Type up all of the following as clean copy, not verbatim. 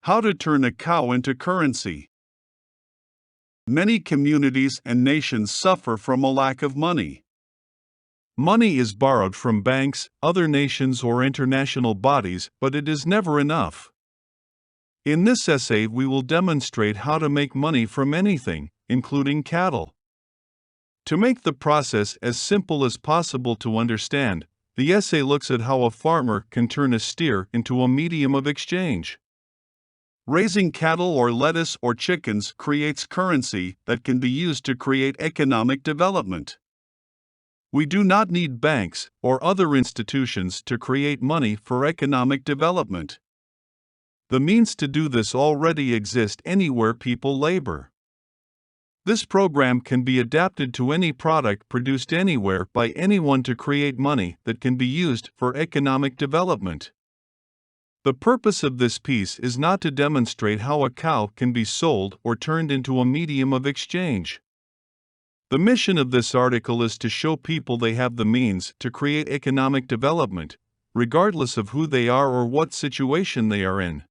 How to turn a cow into currency. Many communities and nations suffer from a lack of money. Money is borrowed from banks, other nations, or international bodies, but it is never enough. In this essay, we will demonstrate how to make money from anything, including cattle. To make the process as simple as possible to understand, the essay looks at how a farmer can turn a steer into a medium of exchange. Raising cattle or lettuce or chickens creates currency that can be used to create economic development. We do not need banks or other institutions to create money for economic development. The means to do this already exist anywhere people labor. This program can be adapted to any product produced anywhere by anyone to create money that can be used for economic development. The purpose of this piece is not to demonstrate how a cow can be sold or turned into a medium of exchange. The mission of this article is to show people they have the means to create economic development, regardless of who they are or what situation they are in.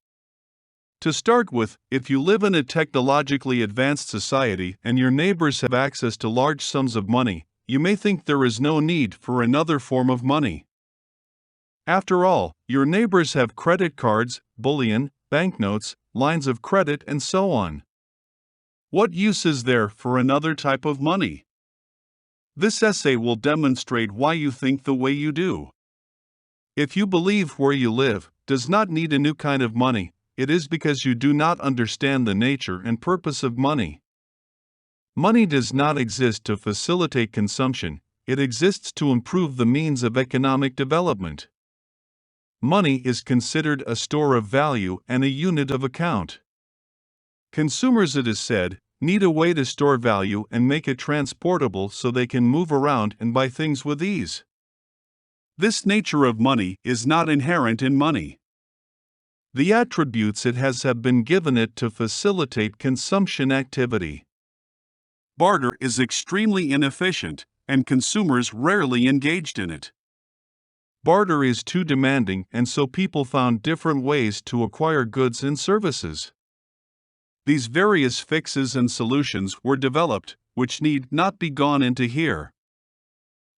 To start with, if you live in a technologically advanced society and your neighbors have access to large sums of money, you may think there is no need for another form of money. After all, your neighbors have credit cards, bullion, banknotes, lines of credit, and so on. What use is there for another type of money? This essay will demonstrate why you think the way you do. If you believe where you live does not need a new kind of money, it is because you do not understand the nature and purpose of money. Money does not exist to facilitate consumption, it exists to improve the means of economic development. Money is considered a store of value and a unit of account. Consumers, it is said, need a way to store value and make it transportable so they can move around and buy things with ease. This nature of money is not inherent in money. The attributes it has have been given it to facilitate consumption activity. Barter is extremely inefficient, and consumers rarely engaged in it. Barter is too demanding, and so people found different ways to acquire goods and services. These various fixes and solutions were developed, which need not be gone into here.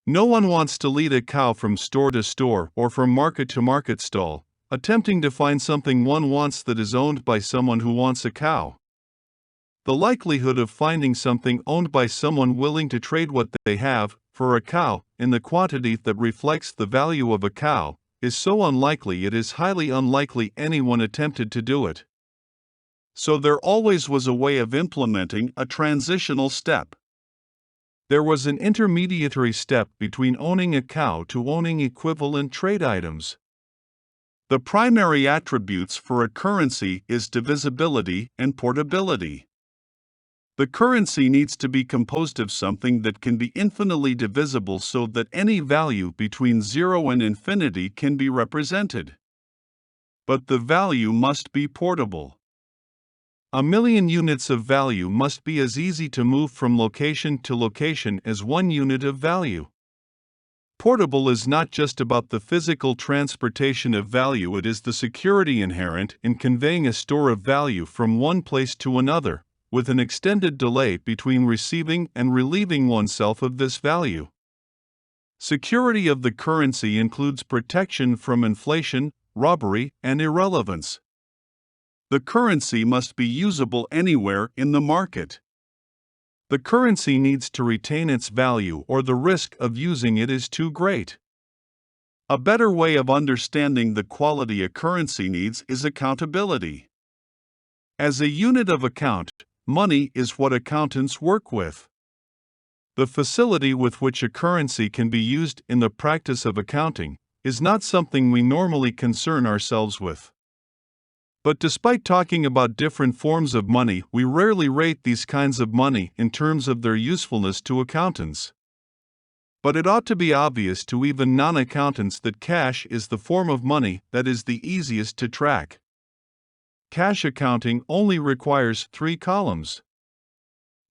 No one wants to lead a cow from store to store or from market to market stall, attempting to find something one wants that is owned by someone who wants a cow. The likelihood of finding something owned by someone willing to trade what they have for a cow in the quantity that reflects the value of a cow is so unlikely it is highly unlikely anyone attempted to do it. So there always was a way of implementing a transitional step. There was an intermediary step between owning a cow to owning equivalent trade items. The primary attributes for a currency is divisibility and portability. The currency needs to be composed of something that can be infinitely divisible so that any value between 0 and infinity can be represented. But the value must be portable. 1,000,000 units of value must be as easy to move from location to location as 1 unit of value. Portable is not just about the physical transportation of value, it is the security inherent in conveying a store of value from one place to another, with an extended delay between receiving and relieving oneself of this value. Security of the currency includes protection from inflation, robbery, and irrelevance. The currency must be usable anywhere in the market. The currency needs to retain its value or the risk of using it is too great. A better way of understanding the quality a currency needs is accountability. As a unit of account, money is what accountants work with. The facility with which a currency can be used in the practice of accounting is not something we normally concern ourselves with. But despite talking about different forms of money, we rarely rate these kinds of money in terms of their usefulness to accountants. But it ought to be obvious to even non-accountants that cash is the form of money that is the easiest to track. Cash accounting only requires 3 columns.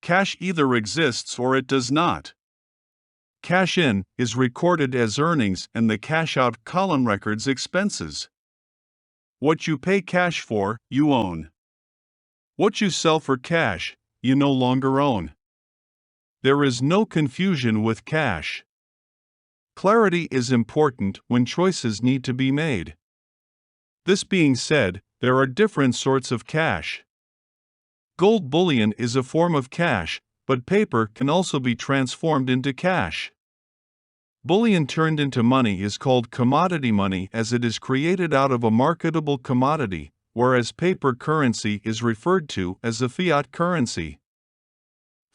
Cash either exists or it does not. Cash in is recorded as earnings and the cash out column records expenses. What you pay cash for, you own. What you sell for cash, you no longer own. There is no confusion with cash. Clarity is important when choices need to be made. This being said, there are different sorts of cash. Gold bullion is a form of cash, but paper can also be transformed into cash. Bullion turned into money is called commodity money as it is created out of a marketable commodity, whereas paper currency is referred to as a fiat currency.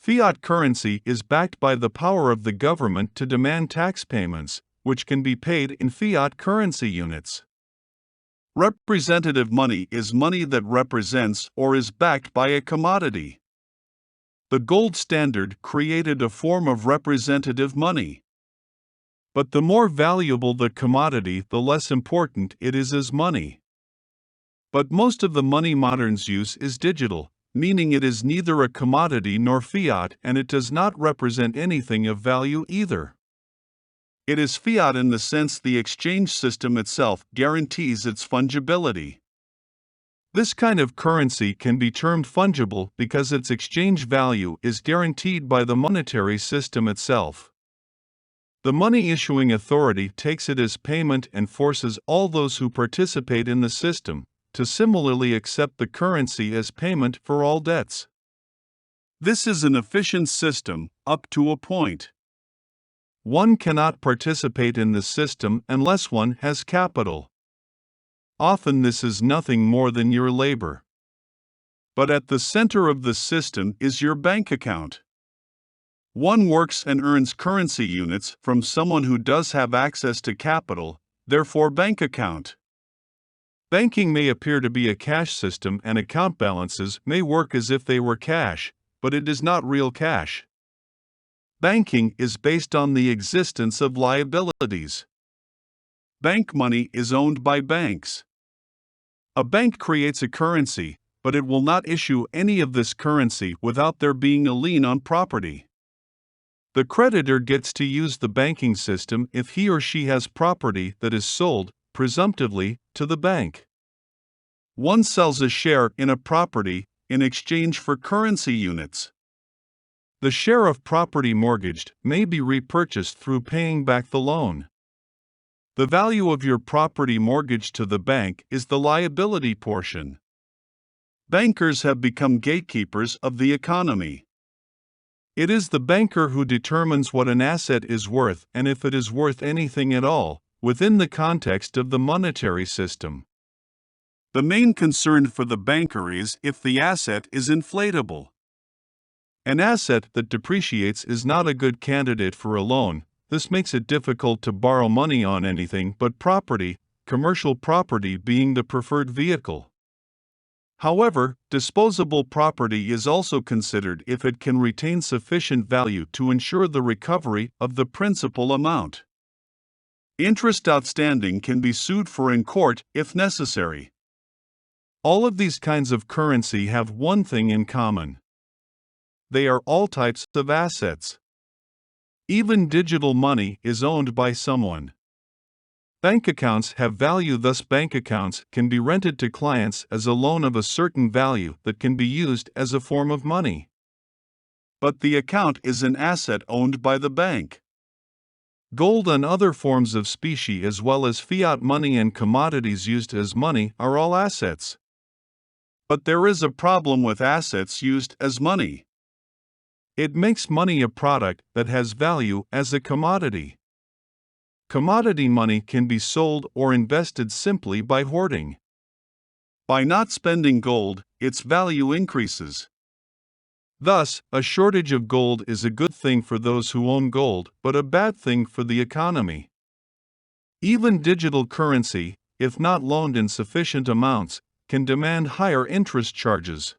Fiat currency is backed by the power of the government to demand tax payments, which can be paid in fiat currency units. Representative money is money that represents or is backed by a commodity. The gold standard created a form of representative money. But the more valuable the commodity, the less important it is as money. But most of the money moderns use is digital, meaning it is neither a commodity nor fiat, and it does not represent anything of value either. It is fiat in the sense the exchange system itself guarantees its fungibility. This kind of currency can be termed fungible because its exchange value is guaranteed by the monetary system itself. The money issuing authority takes it as payment and forces all those who participate in the system to similarly accept the currency as payment for all debts. This is an efficient system, up to a point. One cannot participate in the system unless one has capital. Often this is nothing more than your labor. But at the center of the system is your bank account. One works and earns currency units from someone who does have access to capital, therefore bank account. Banking may appear to be a cash system and account balances may work as if they were cash, but it is not real cash. Banking is based on the existence of liabilities. Bank money is owned by banks. A bank creates a currency, but it will not issue any of this currency without there being a lien on property. The creditor gets to use the banking system if he or she has property that is sold, presumptively, to the bank. One sells a share in a property in exchange for currency units. The share of property mortgaged may be repurchased through paying back the loan. The value of your property mortgaged to the bank is the liability portion. Bankers have become gatekeepers of the economy. It is the banker who determines what an asset is worth and if it is worth anything at all, within the context of the monetary system. The main concern for the banker is if the asset is inflatable. An asset that depreciates is not a good candidate for a loan. This makes it difficult to borrow money on anything but property, commercial property being the preferred vehicle. However, disposable property is also considered if it can retain sufficient value to ensure the recovery of the principal amount. Interest outstanding can be sued for in court if necessary. All of these kinds of currency have one thing in common. They are all types of assets. Even digital money is owned by someone. Bank accounts have value, thus bank accounts can be rented to clients as a loan of a certain value that can be used as a form of money. But the account is an asset owned by the bank. Gold and other forms of specie as well as fiat money and commodities used as money are all assets. But there is a problem with assets used as money. It makes money a product that has value as a commodity. Commodity money can be sold or invested simply by hoarding. By not spending gold, its value increases. Thus, a shortage of gold is a good thing for those who own gold, but a bad thing for the economy. Even digital currency, if not loaned in sufficient amounts, can demand higher interest charges.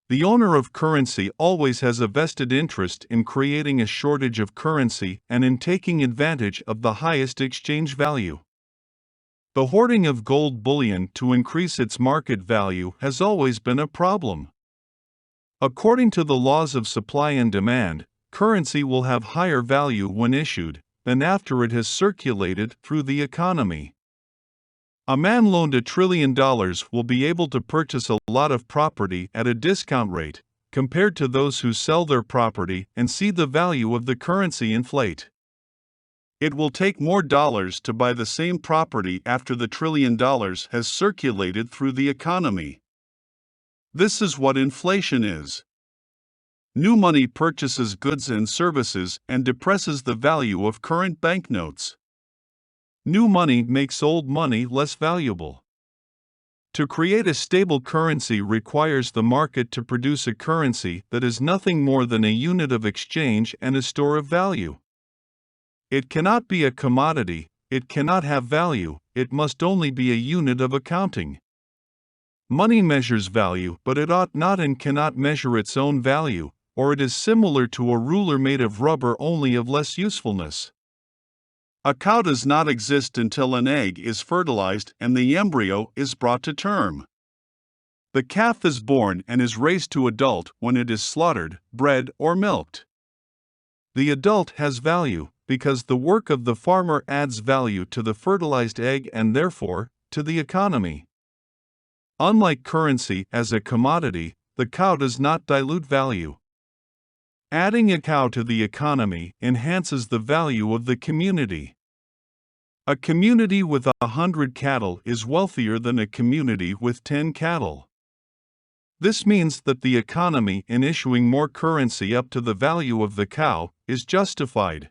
The owner of currency always has a vested interest in creating a shortage of currency and in taking advantage of the highest exchange value. The hoarding of gold bullion to increase its market value has always been a problem. According to the laws of supply and demand, currency will have higher value when issued than after it has circulated through the economy. A man loaned $1 trillion will be able to purchase a lot of property at a discount rate, compared to those who sell their property and see the value of the currency inflate. It will take more dollars to buy the same property after the $1 trillion has circulated through the economy. This is what inflation is. New money purchases goods and services and depresses the value of current banknotes. New money makes old money less valuable. To create a stable currency requires the market to produce a currency that is nothing more than a unit of exchange and a store of value. It cannot be a commodity, it cannot have value, it must only be a unit of accounting. Money measures value, but it ought not and cannot measure its own value, or it is similar to a ruler made of rubber only of less usefulness. A cow does not exist until an egg is fertilized and the embryo is brought to term. The calf is born and is raised to adult when it is slaughtered, bred, or milked. The adult has value, because the work of the farmer adds value to the fertilized egg and therefore, to the economy. Unlike currency as a commodity, the cow does not dilute value. Adding a cow to the economy enhances the value of the community. A community with 100 cattle is wealthier than a community with 10 cattle. This means that the economy in issuing more currency up to the value of the cow is justified.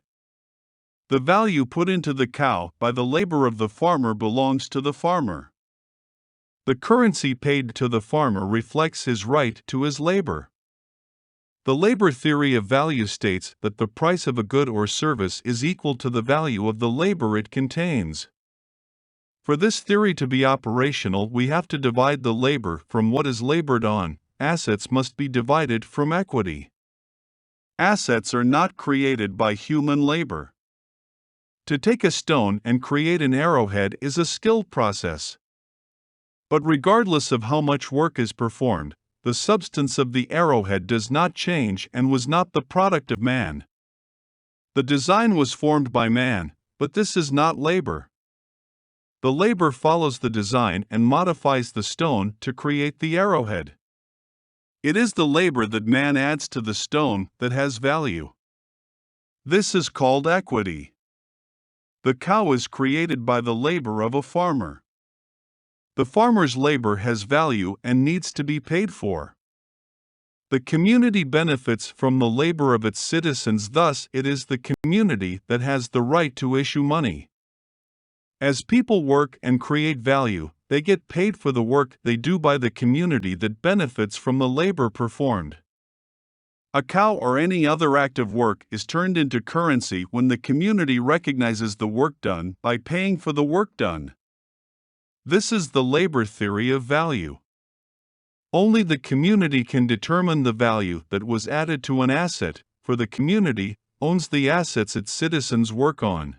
The value put into the cow by the labor of the farmer belongs to the farmer. The currency paid to the farmer reflects his right to his labor. The labor theory of value states that the price of a good or service is equal to the value of the labor it contains. For this theory to be operational, we have to divide the labor from what is labored on. Assets must be divided from equity. Assets are not created by human labor. To take a stone and create an arrowhead is a skilled process. But regardless of how much work is performed, the substance of the arrowhead does not change and was not the product of man. The design was formed by man, but this is not labor. The labor follows the design and modifies the stone to create the arrowhead. It is the labor that man adds to the stone that has value. This is called equity. The cow is created by the labor of a farmer. The farmer's labor has value and needs to be paid for. The community benefits from the labor of its citizens, thus, it is the community that has the right to issue money. As people work and create value, they get paid for the work they do by the community that benefits from the labor performed. A cow or any other act of work is turned into currency when the community recognizes the work done by paying for the work done. This is the labor theory of value. Only the community can determine the value that was added to an asset, for the community owns the assets its citizens work on.